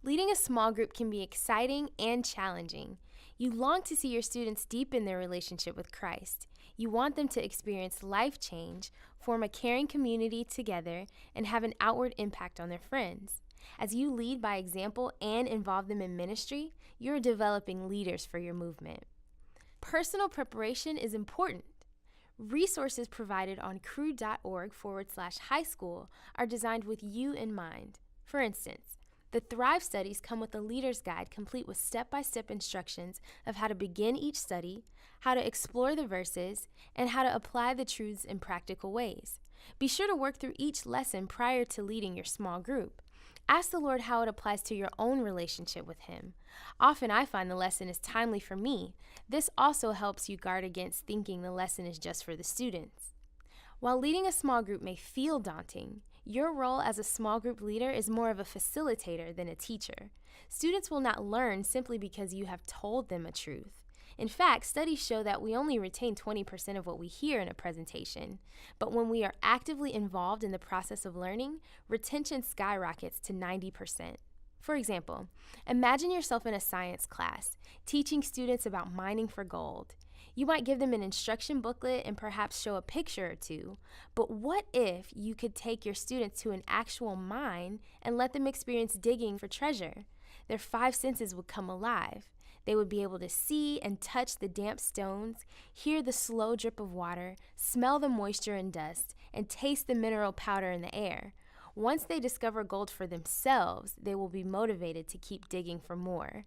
Leading a small group can be exciting and challenging. You long to see your students deepen their relationship with Christ. You want them to experience life change, form a caring community together, and have an outward impact on their friends. As you lead by example and involve them in ministry, you're developing leaders for your movement. Personal preparation is important. Resources provided on cru.org/high school are designed with you in mind. For instance, the Thrive studies come with a leader's guide complete with step-by-step instructions of how to begin each study, how to explore the verses, and how to apply the truths in practical ways. Be sure to work through each lesson prior to leading your small group. Ask the Lord how it applies to your own relationship with Him. Often I find the lesson is timely for me. This also helps you guard against thinking the lesson is just for the students. While leading a small group may feel daunting, your role as a small group leader is more of a facilitator than a teacher. Students will not learn simply because you have told them a truth. In fact, studies show that we only retain 20% of what we hear in a presentation. But when we are actively involved in the process of learning, retention skyrockets to 90%. For example, imagine yourself in a science class, teaching students about mining for gold. You might give them an instruction booklet and perhaps show a picture or two, but what if you could take your students to an actual mine and let them experience digging for treasure? Their 5 senses would come alive. They would be able to see and touch the damp stones, hear the slow drip of water, smell the moisture and dust, and taste the mineral powder in the air. Once they discover gold for themselves, they will be motivated to keep digging for more.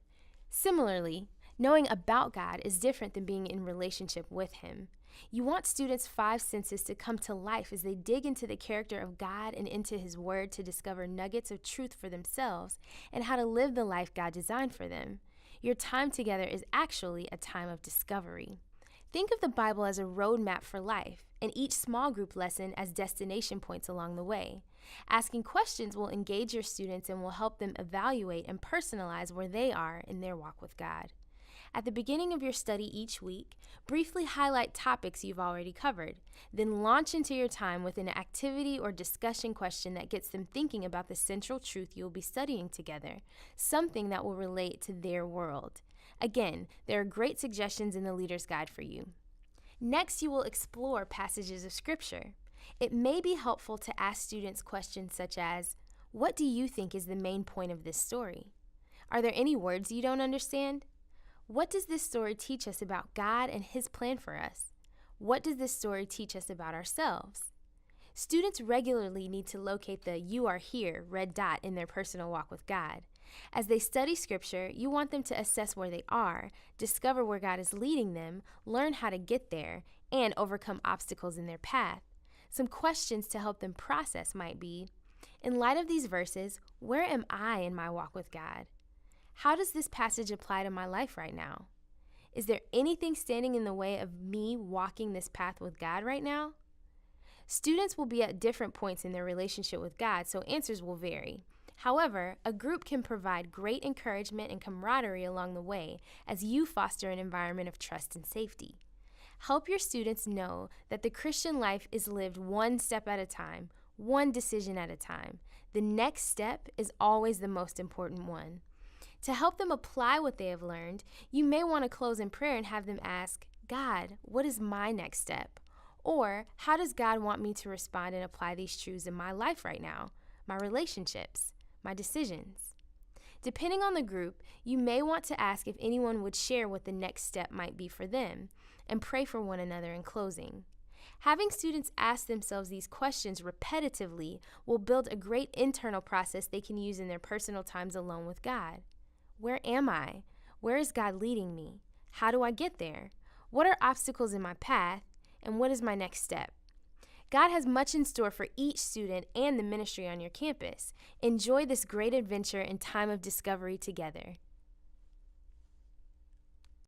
Similarly, knowing about God is different than being in relationship with Him. You want students' 5 senses to come to life as they dig into the character of God and into His Word to discover nuggets of truth for themselves and how to live the life God designed for them. Your time together is actually a time of discovery. Think of the Bible as a roadmap for life, and each small group lesson as destination points along the way. Asking questions will engage your students and will help them evaluate and personalize where they are in their walk with God. At the beginning of your study each week, briefly highlight topics you've already covered. Then launch into your time with an activity or discussion question that gets them thinking about the central truth you'll be studying together, something that will relate to their world. Again, there are great suggestions in the Leader's Guide for you. Next, you will explore passages of Scripture. It may be helpful to ask students questions such as, what do you think is the main point of this story? Are there any words you don't understand? What does this story teach us about God and His plan for us? What does this story teach us about ourselves? Students regularly need to locate the "you are here" red dot in their personal walk with God. As they study Scripture, you want them to assess where they are, discover where God is leading them, learn how to get there, and overcome obstacles in their path. Some questions to help them process might be, in light of these verses, where am I in my walk with God? How does this passage apply to my life right now? Is there anything standing in the way of me walking this path with God right now? Students will be at different points in their relationship with God, so answers will vary. However, a group can provide great encouragement and camaraderie along the way as you foster an environment of trust and safety. Help your students know that the Christian life is lived one step at a time, one decision at a time. The next step is always the most important one. To help them apply what they have learned, you may want to close in prayer and have them ask, God, what is my next step? Or, how does God want me to respond and apply these truths in my life right now, my relationships, my decisions? Depending on the group, you may want to ask if anyone would share what the next step might be for them, and pray for one another in closing. Having students ask themselves these questions repetitively will build a great internal process they can use in their personal times alone with God. Where am I? Where is God leading me? How do I get there? What are obstacles in my path? And what is my next step? God has much in store for each student and the ministry on your campus. Enjoy this great adventure and time of discovery together.